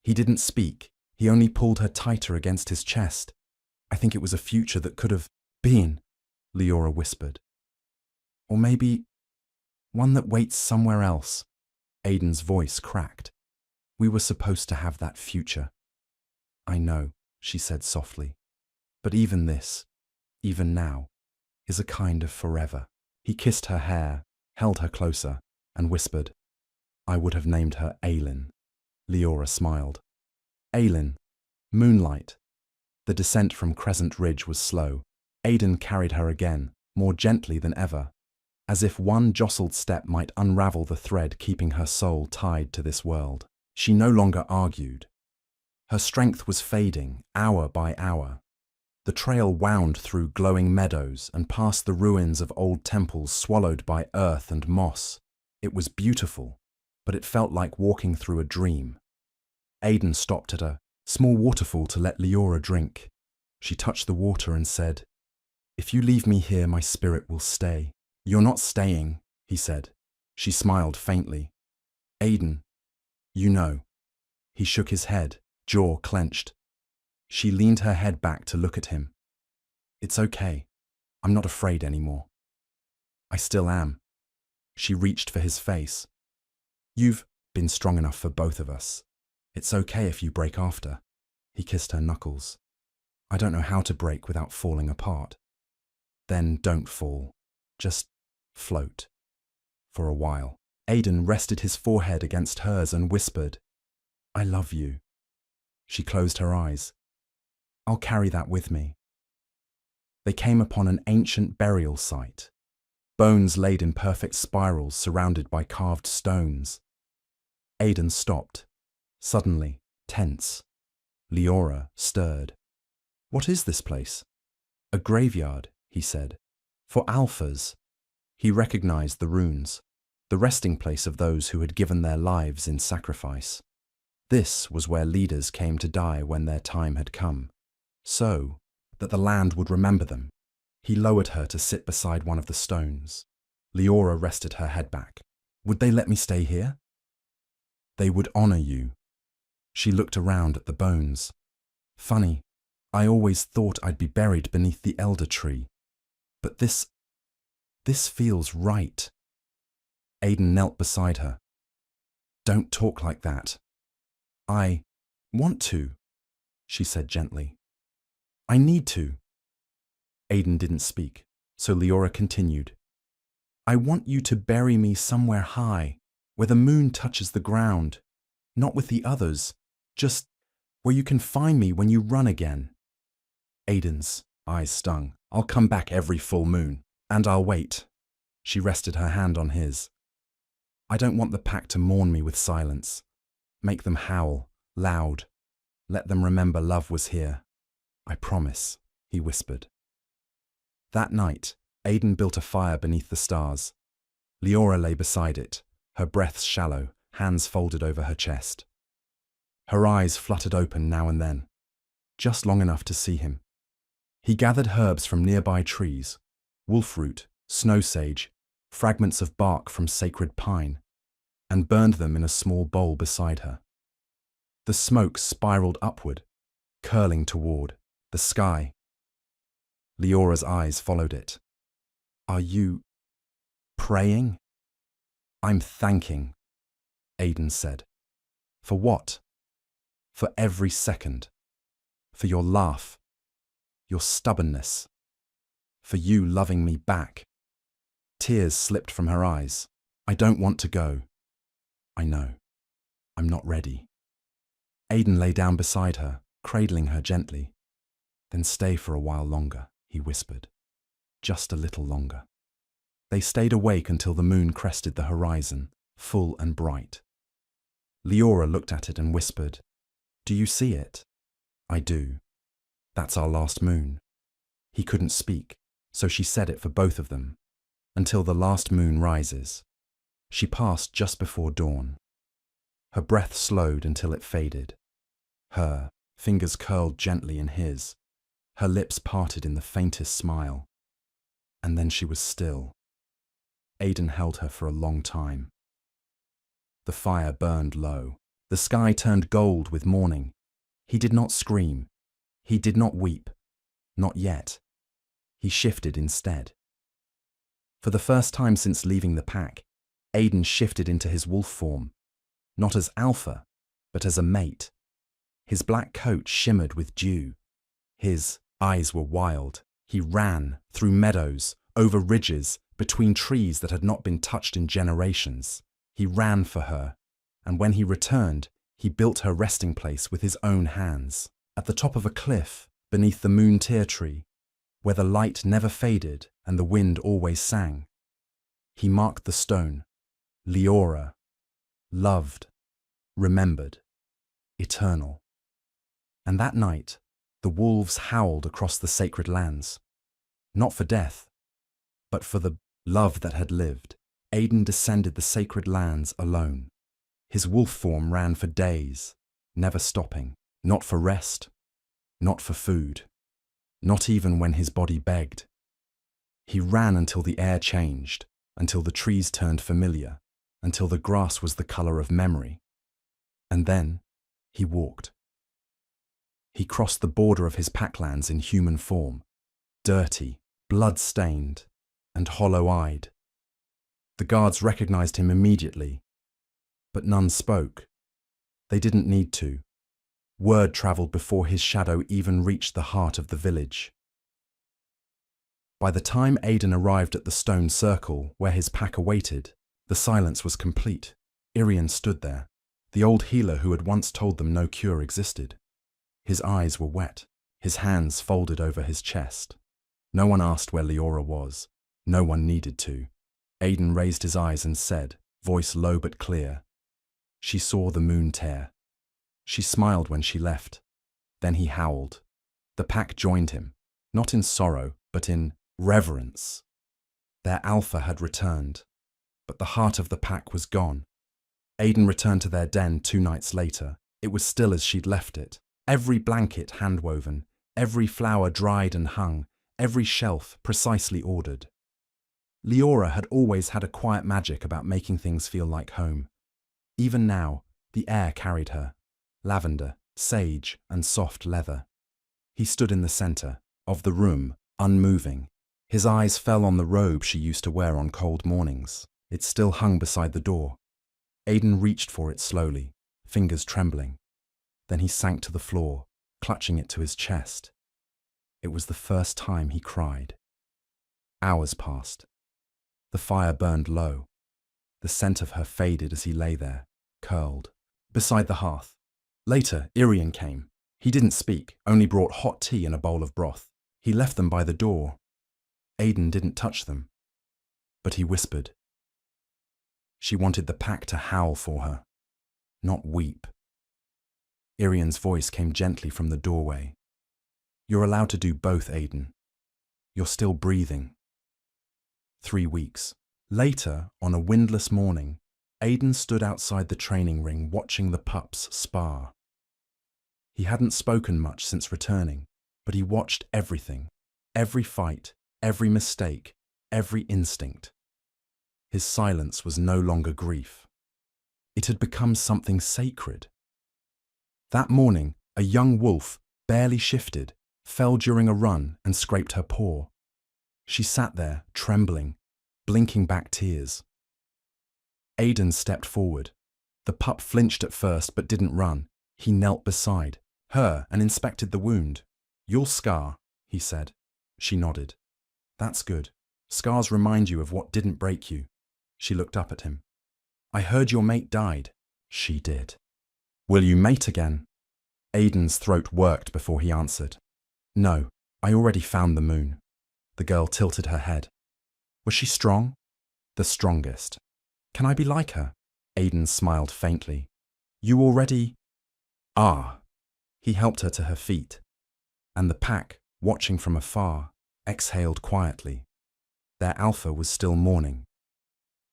He didn't speak. He only pulled her tighter against his chest. I think it was a future that could have been, Leora whispered. Or maybe one that waits somewhere else. Aiden's voice cracked. We were supposed to have that future. I know, she said softly. But even this, even now, is a kind of forever. He kissed her hair, held her closer, and whispered, I would have named her Aylin. Leora smiled. Aylin, moonlight. The descent from Crescent Ridge was slow. Aiden carried her again, more gently than ever, as if one jostled step might unravel the thread keeping her soul tied to this world. She no longer argued. Her strength was fading, hour by hour. The trail wound through glowing meadows and past the ruins of old temples swallowed by earth and moss. It was beautiful, but it felt like walking through a dream. Aiden stopped at a small waterfall to let Leora drink. She touched the water and said, If you leave me here, my spirit will stay. You're not staying, he said. She smiled faintly. Aiden, you know. He shook his head, jaw clenched. She leaned her head back to look at him. It's okay. I'm not afraid anymore. I still am. She reached for his face. You've been strong enough for both of us. It's okay if you break after. He kissed her knuckles. I don't know how to break without falling apart. Then don't fall. Just float. For a while, Aiden rested his forehead against hers and whispered, I love you. She closed her eyes. I'll carry that with me. They came upon an ancient burial site, bones laid in perfect spirals surrounded by carved stones. Aiden stopped, suddenly tense. Leora stirred. What is this place? A graveyard, he said. For alphas. He recognized the runes, the resting place of those who had given their lives in sacrifice. This was where leaders came to die when their time had come, so that the land would remember them. He lowered her to sit beside one of the stones. Leora rested her head back. Would they let me stay here? They would honor you. She looked around at the bones. Funny, I always thought I'd be buried beneath the elder tree. But this feels right. Aiden knelt beside her. Don't talk like that. I want to, she said gently. I need to. Aiden didn't speak, so Leora continued. I want you to bury me somewhere high, where the moon touches the ground, not with the others, just where you can find me when you run again. Aiden's eyes stung. I'll come back every full moon, and I'll wait. She rested her hand on his. I don't want the pack to mourn me with silence. Make them howl, loud. Let them remember love was here. I promise, he whispered. That night, Aiden built a fire beneath the stars. Leora lay beside it, her breaths shallow, hands folded over her chest. Her eyes fluttered open now and then, just long enough to see him. He gathered herbs from nearby trees, wolfroot, snow sage, fragments of bark from sacred pine, and burned them in a small bowl beside her. The smoke spiraled upward, curling toward the sky. Leora's eyes followed it. Are you praying? I'm thanking, Aiden said. For what? For every second. For your laugh. Your stubbornness. For you loving me back. Tears slipped from her eyes. I don't want to go. I know. I'm not ready. Aiden lay down beside her, cradling her gently. Then stay for a while longer, he whispered. Just a little longer. They stayed awake until the moon crested the horizon, full and bright. Leora looked at it and whispered, Do you see it? I do. That's our last moon. He couldn't speak, so she said it for both of them. Until the last moon rises. She passed just before dawn. Her breath slowed until it faded. Her fingers curled gently in his. Her lips parted in the faintest smile. And then she was still. Aiden held her for a long time. The fire burned low. The sky turned gold with morning. He did not scream. He did not weep. Not yet. He shifted instead. For the first time since leaving the pack, Aiden shifted into his wolf form. Not as alpha, but as a mate. His black coat shimmered with dew. His eyes were wild. He ran through meadows, over ridges, between trees that had not been touched in generations. He ran for her, and when he returned, he built her resting place with his own hands. At the top of a cliff, beneath the moon tear tree, where the light never faded and the wind always sang. He marked the stone. Leora. Loved. Remembered. Eternal. And that night, the wolves howled across the sacred lands. Not for death, but for the love that had lived. Aiden descended the sacred lands alone. His wolf form ran for days, never stopping. Not for rest, not for food, not even when his body begged. He ran until the air changed, until the trees turned familiar, until the grass was the color of memory. And then he walked. He crossed the border of his packlands in human form, dirty, blood-stained, and hollow-eyed. The guards recognized him immediately, but none spoke. They didn't need to. Word traveled before his shadow even reached the heart of the village. By the time Aidan arrived at the stone circle where his pack awaited, the silence was complete. Irian stood there, the old healer who had once told them no cure existed. His eyes were wet, his hands folded over his chest. No one asked where Leora was. No one needed to. Aidan raised his eyes and said, voice low but clear, "She saw the moon tear." She smiled when she left. Then he howled. The pack joined him, not in sorrow, but in reverence. Their alpha had returned, but the heart of the pack was gone. Aidan returned to their den 2 nights later. It was still as she'd left it. Every blanket hand-woven, every flower dried and hung, every shelf precisely ordered. Leora had always had a quiet magic about making things feel like home. Even now, the air carried her. Lavender, sage, and soft leather. He stood in the center of the room, unmoving. His eyes fell on the robe she used to wear on cold mornings. It still hung beside the door. Aidan reached for it slowly, fingers trembling. Then he sank to the floor, clutching it to his chest. It was the first time he cried. Hours passed. The fire burned low. The scent of her faded as he lay there, curled, beside the hearth. Later, Irian came. He didn't speak, only brought hot tea and a bowl of broth. He left them by the door. Aidan didn't touch them, but he whispered. She wanted the pack to howl for her, not weep. Irian's voice came gently from the doorway. You're allowed to do both, Aidan. You're still breathing. 3 weeks. Later, on a windless morning, Aidan stood outside the training ring watching the pups spar. He hadn't spoken much since returning, but he watched everything, every fight, every mistake, every instinct. His silence was no longer grief. It had become something sacred. That morning, a young wolf, barely shifted, fell during a run and scraped her paw. She sat there, trembling, blinking back tears. Aidan stepped forward. The pup flinched at first but didn't run. He knelt beside her and inspected the wound. You'll scar, he said. She nodded. That's good. Scars remind you of what didn't break you. She looked up at him. I heard your mate died. She did. Will you mate again? Aidan's throat worked before he answered. No, I already found the moon. The girl tilted her head. Was she strong? The strongest. Can I be like her? Aidan smiled faintly. You already... Ah. He helped her to her feet. And the pack, watching from afar, exhaled quietly. Their alpha was still mourning,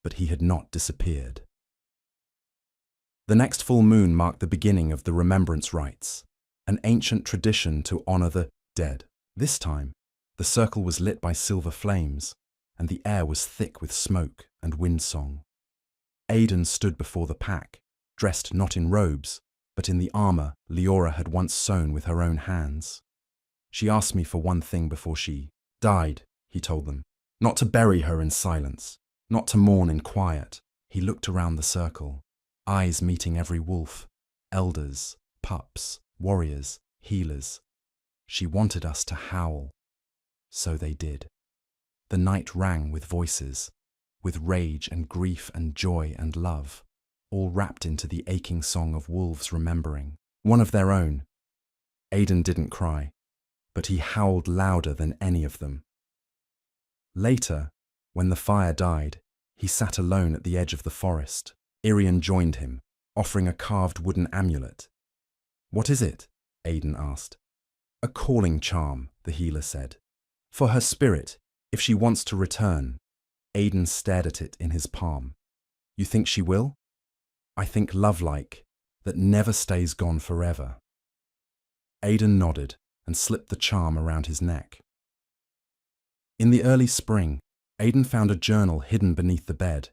but he had not disappeared. The next full moon marked the beginning of the remembrance rites, an ancient tradition to honor the dead. This time, the circle was lit by silver flames, and the air was thick with smoke and windsong. Aidan stood before the pack, dressed not in robes, but in the armor Leora had once sewn with her own hands. She asked me for one thing before she died, he told them. Not to bury her in silence, not to mourn in quiet. He looked around the circle, eyes meeting every wolf, elders, pups, warriors, healers. She wanted us to howl. So they did. The night rang with voices, with rage and grief and joy and love, all wrapped into the aching song of wolves remembering, one of their own. Aidan didn't cry, but he howled louder than any of them. Later, when the fire died, he sat alone at the edge of the forest. Irian joined him, offering a carved wooden amulet. What is it? Aidan asked. A calling charm, the healer said. For her spirit, if she wants to return. Aidan stared at it in his palm. You think she will? I think love-like, that never stays gone forever. Aidan nodded and slipped the charm around his neck. In the early spring, Aidan found a journal hidden beneath the bed.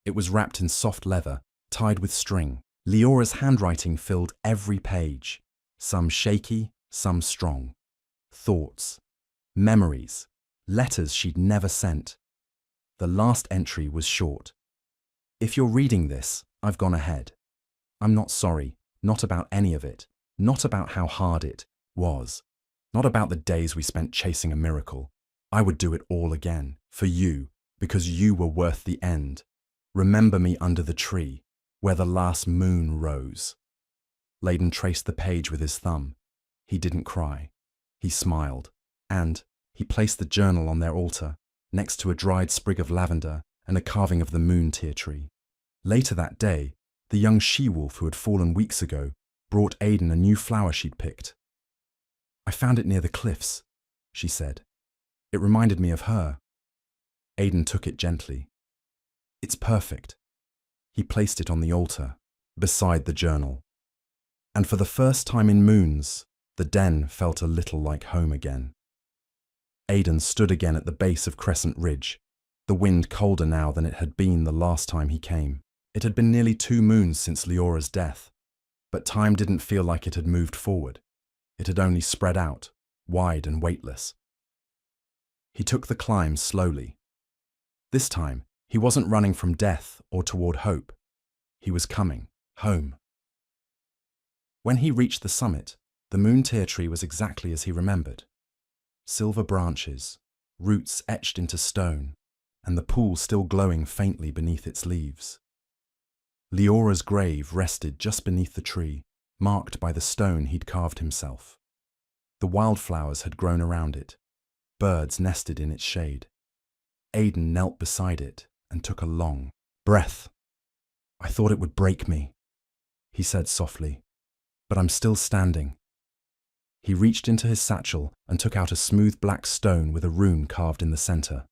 It was wrapped in soft leather, tied with string. Leora's handwriting filled every page, some shaky, some strong. Thoughts, memories, letters she'd never sent. The last entry was short. If you're reading this, I've gone ahead. I'm not sorry, not about any of it, not about how hard it was, not about the days we spent chasing a miracle. I would do it all again, for you, because you were worth the end. Remember me under the tree, where the last moon rose. Layden traced the page with his thumb. He didn't cry. He smiled, and he placed the journal on their altar, next to a dried sprig of lavender and a carving of the moon tear tree. Later that day, the young she-wolf who had fallen weeks ago brought Aidan a new flower she'd picked. I found it near the cliffs, she said. It reminded me of her. Aidan took it gently. It's perfect. He placed it on the altar, beside the journal. And for the first time in moons, the den felt a little like home again. Aidan stood again at the base of Crescent Ridge, the wind colder now than it had been the last time he came. It had been nearly 2 moons since Leora's death, but time didn't feel like it had moved forward. It had only spread out, wide and weightless. He took the climb slowly. This time, he wasn't running from death or toward hope. He was coming home. When he reached the summit, the moon tear tree was exactly as he remembered. Silver branches, roots etched into stone, and the pool still glowing faintly beneath its leaves. Leora's grave rested just beneath the tree, marked by the stone he'd carved himself. The wildflowers had grown around it. Birds nested in its shade. Aidan knelt beside it and took a long breath. I thought it would break me, he said softly, but I'm still standing. He reached into his satchel and took out a smooth black stone with a rune carved in the center.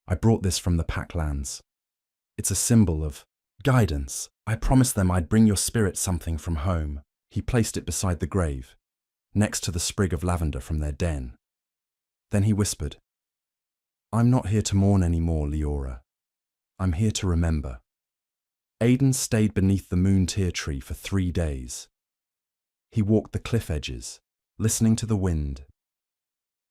I brought this from the Packlands. It's a symbol of guidance. I promised them I'd bring your spirit something from home. He placed it beside the grave, next to the sprig of lavender from their den. Then he whispered, I'm not here to mourn anymore, Leora. I'm here to remember. Aidan stayed beneath the moon tear tree for 3 days. He walked the cliff edges, listening to the wind.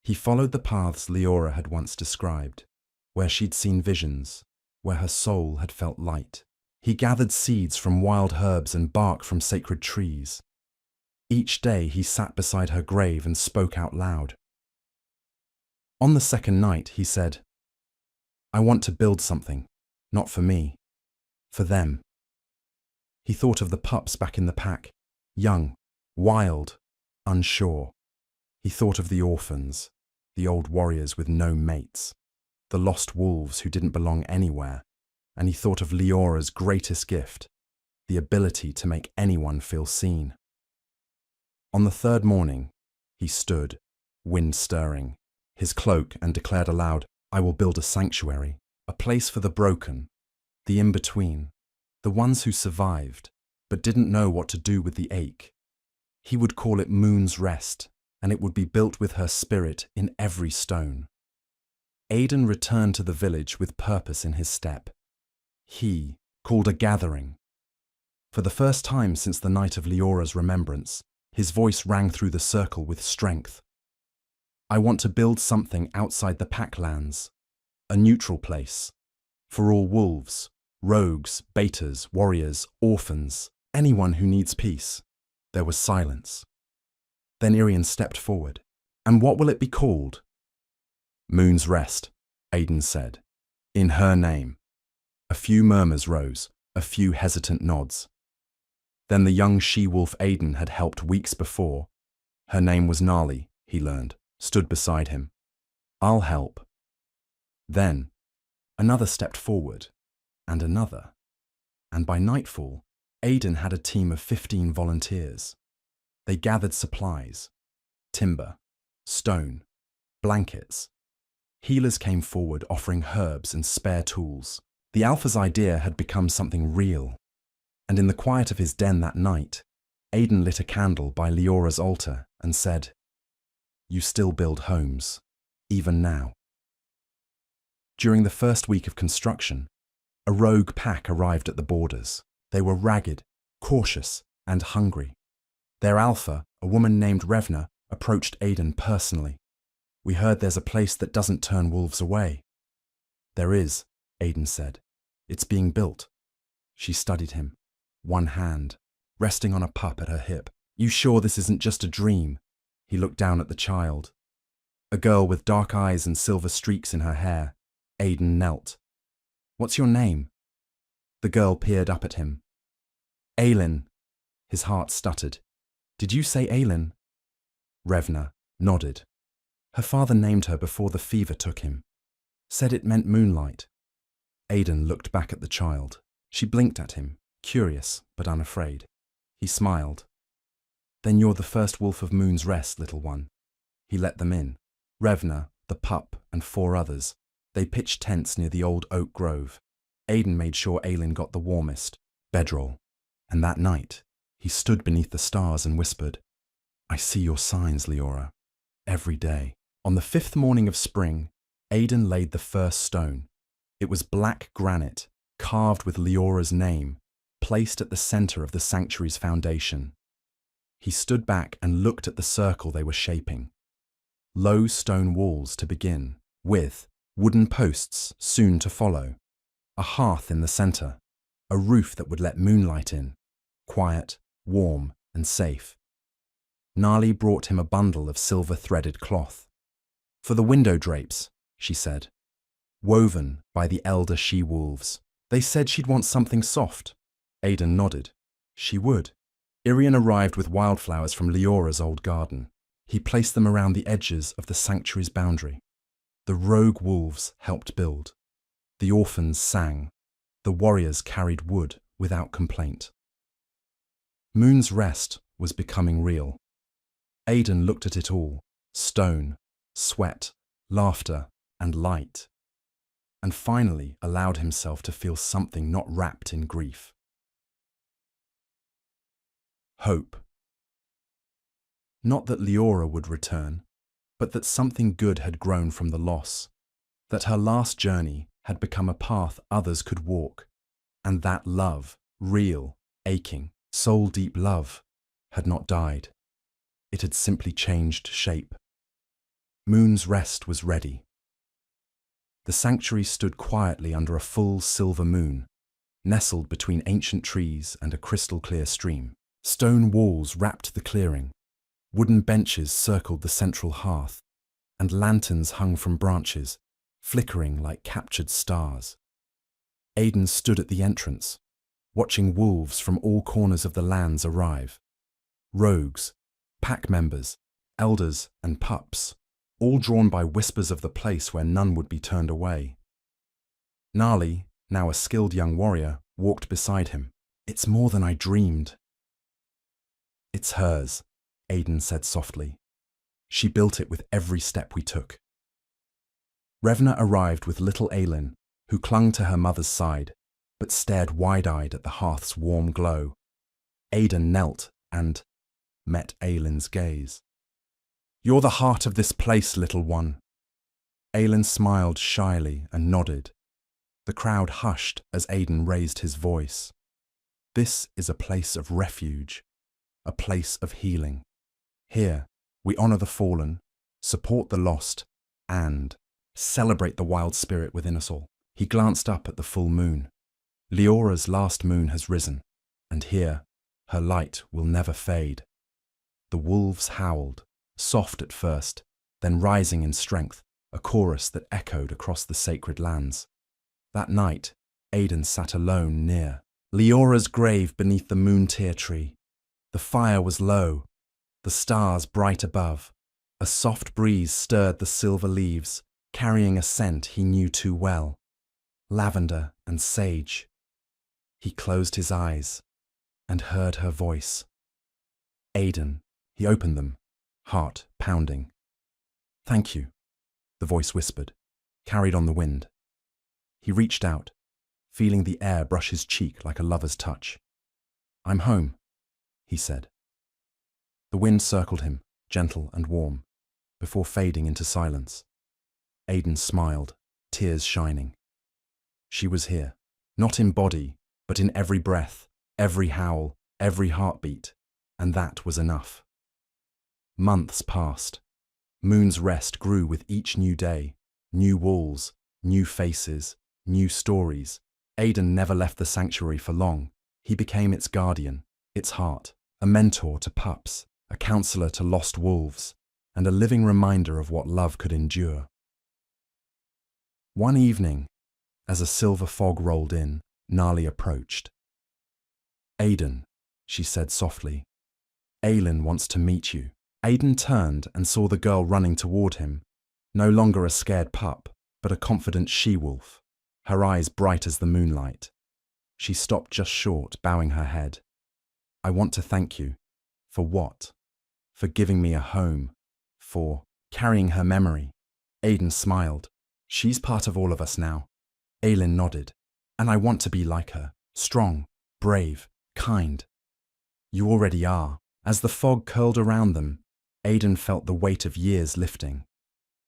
He followed the paths Leora had once described, where she'd seen visions, where her soul had felt light. He gathered seeds from wild herbs and bark from sacred trees. Each day he sat beside her grave and spoke out loud. On the second night, he said, I want to build something, not for me, for them. He thought of the pups back in the pack, young, wild, unsure. He thought of the orphans, the old warriors with no mates, the lost wolves who didn't belong anywhere, and he thought of Leora's greatest gift, the ability to make anyone feel seen. On the 3rd morning, he stood, wind stirring, his cloak, and declared aloud, I will build a sanctuary, a place for the broken, the in-between, the ones who survived, but didn't know what to do with the ache. He would call it Moon's Rest, and it would be built with her spirit in every stone. Aidan returned to the village with purpose in his step. He called a gathering. For the first time since the night of Leora's remembrance, his voice rang through the circle with strength. I want to build something outside the Packlands, a neutral place, for all wolves, rogues, betas, warriors, orphans, anyone who needs peace. There was silence. Then Irian stepped forward. And what will it be called? Moon's Rest, Aidan said. In her name. A few murmurs rose, a few hesitant nods. Then the young she-wolf Aidan had helped weeks before. Her name was Gnarly, he learned, stood beside him. I'll help. Then, another stepped forward, and another. And by nightfall, Aidan had a team of 15 volunteers. They gathered supplies, timber, stone, blankets. Healers came forward offering herbs and spare tools. The Alpha's idea had become something real. And in the quiet of his den that night, Aidan lit a candle by Leora's altar and said, You still build homes, even now. During the first week of construction, a rogue pack arrived at the borders. They were ragged, cautious, and hungry. Their alpha, a woman named Revna, approached Aidan personally. "We heard there's a place that doesn't turn wolves away." "There is," Aidan said. "It's being built." She studied him, one hand resting on a pup at her hip. "You sure this isn't just a dream?" He looked down at the child. A girl with dark eyes and silver streaks in her hair. Aidan knelt. "What's your name?" The girl peered up at him. "Aylin." His heart stuttered. "Did you say Aylin?" Revna nodded. Her father named her before the fever took him. Said it meant moonlight. Aidan looked back at the child. She blinked at him, curious but unafraid. He smiled. "Then you're the first wolf of Moon's Rest, little one." He let them in. Revna, the pup, and 4 others. They pitched tents near the old oak grove. Aidan made sure Aylin got the warmest, bedroll. And that night, he stood beneath the stars and whispered, "I see your signs, Leora, every day." On the 5th morning of spring, Aidan laid the first stone. It was black granite, carved with Leora's name, placed at the center of the sanctuary's foundation. He stood back and looked at the circle they were shaping. Low stone walls to begin, with wooden posts soon to follow, a hearth in the center, a roof that would let moonlight in, quiet, warm, and safe. Nali brought him a bundle of silver-threaded cloth. "For the window drapes," she said, "woven by the elder she-wolves. They said she'd want something soft." Aidan nodded. She would. Irian arrived with wildflowers from Leora's old garden. He placed them around the edges of the sanctuary's boundary. The rogue wolves helped build. The orphans sang. The warriors carried wood without complaint. Moon's Rest was becoming real. Aidan looked at it all: stone, sweat, laughter, and light, and finally allowed himself to feel something not wrapped in grief. Hope. Not that Leora would return, but that something good had grown from the loss, that her last journey had become a path others could walk, and that love, real, aching, soul-deep love, had not died. It had simply changed shape. Moon's Rest was ready. The sanctuary stood quietly under a full silver moon, nestled between ancient trees and a crystal-clear stream. Stone walls wrapped the clearing. Wooden benches circled the central hearth, and lanterns hung from branches, flickering like captured stars. Aidan stood at the entrance, watching wolves from all corners of the lands arrive. Rogues, pack members, elders, and pups, all drawn by whispers of the place where none would be turned away. Nali, now a skilled young warrior, walked beside him. "It's more than I dreamed." "It's hers," Aidan said softly. "She built it with every step we took." Revna arrived with little Aylin, who clung to her mother's side, but stared wide-eyed at the hearth's warm glow. Aidan knelt and met Aylin's gaze. "You're the heart of this place, little one." Aylin smiled shyly and nodded. The crowd hushed as Aidan raised his voice. "This is a place of refuge, a place of healing. Here, we honor the fallen, support the lost, and celebrate the wild spirit within us all." He glanced up at the full moon. Leora's last moon has risen, and here, her light will never fade. The wolves howled, soft at first, then rising in strength, a chorus that echoed across the sacred lands. That night, Aidan sat alone near Leora's grave beneath the moon-tear tree. The fire was low, the stars bright above. A soft breeze stirred the silver leaves, carrying a scent he knew too well: lavender and sage. He closed his eyes and heard her voice. "Aidan." He opened them, heart pounding. "Thank you," the voice whispered, carried on the wind. He reached out, feeling the air brush his cheek like a lover's touch. "I'm home," he said. The wind circled him, gentle and warm, before fading into silence. Aidan smiled, tears shining. She was here, not in body, but in every breath, every howl, every heartbeat, and that was enough. Months passed. Moon's Rest grew with each new day, new walls, new faces, new stories. Aidan never left the sanctuary for long. He became its guardian, its heart, a mentor to pups, a counselor to lost wolves, and a living reminder of what love could endure. One evening, as a silver fog rolled in, Gnarly approached. "Aidan," she said softly, "Aelin wants to meet you." Aidan turned and saw the girl running toward him, no longer a scared pup, but a confident she-wolf, her eyes bright as the moonlight. She stopped just short, bowing her head. "I want to thank you." "For what?" "For giving me a home. For carrying her memory." Aidan smiled. "She's part of all of us now." Aelin nodded. "And I want to be like her, strong, brave, kind." "You already are." As the fog curled around them, Aidan felt the weight of years lifting.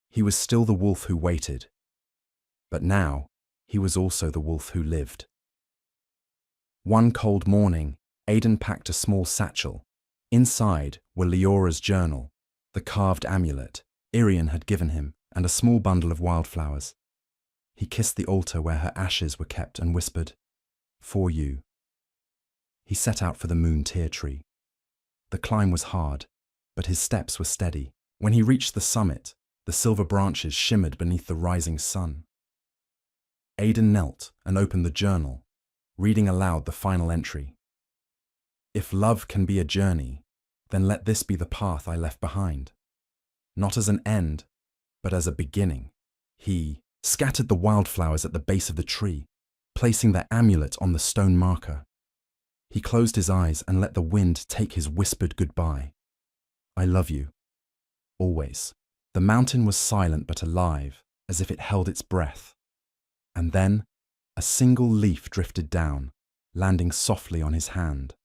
He was still the wolf who waited. But now, he was also the wolf who lived. One cold morning, Aidan packed a small satchel. Inside were Leora's journal, the carved amulet Irian had given him, and a small bundle of wildflowers. He kissed the altar where her ashes were kept and whispered, "For you." He set out for the moon tear tree. The climb was hard, but his steps were steady. When he reached the summit, the silver branches shimmered beneath the rising sun. Aidan knelt and opened the journal, reading aloud the final entry. "If love can be a journey, then let this be the path I left behind. Not as an end, but as a beginning." He scattered the wildflowers at the base of the tree, placing the amulet on the stone marker. He closed his eyes and let the wind take his whispered goodbye. "I love you. Always." The mountain was silent but alive, as if it held its breath. And then, a single leaf drifted down, landing softly on his hand.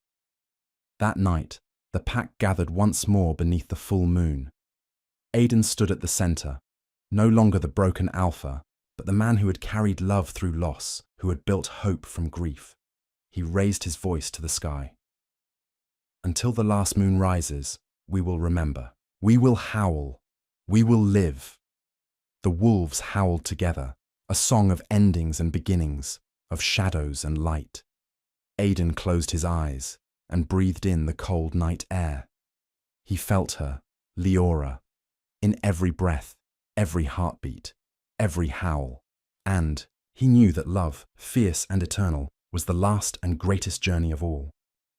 That night, the pack gathered once more beneath the full moon. Aidan stood at the center, no longer the broken alpha, but the man who had carried love through loss, who had built hope from grief. He raised his voice to the sky. "Until the last moon rises, we will remember. We will howl. We will live." The wolves howled together, a song of endings and beginnings, of shadows and light. Aidan closed his eyes and breathed in the cold night air. He felt her, Leora, in every breath, every heartbeat, every howl. And he knew that love, fierce and eternal, was the last and greatest journey of all.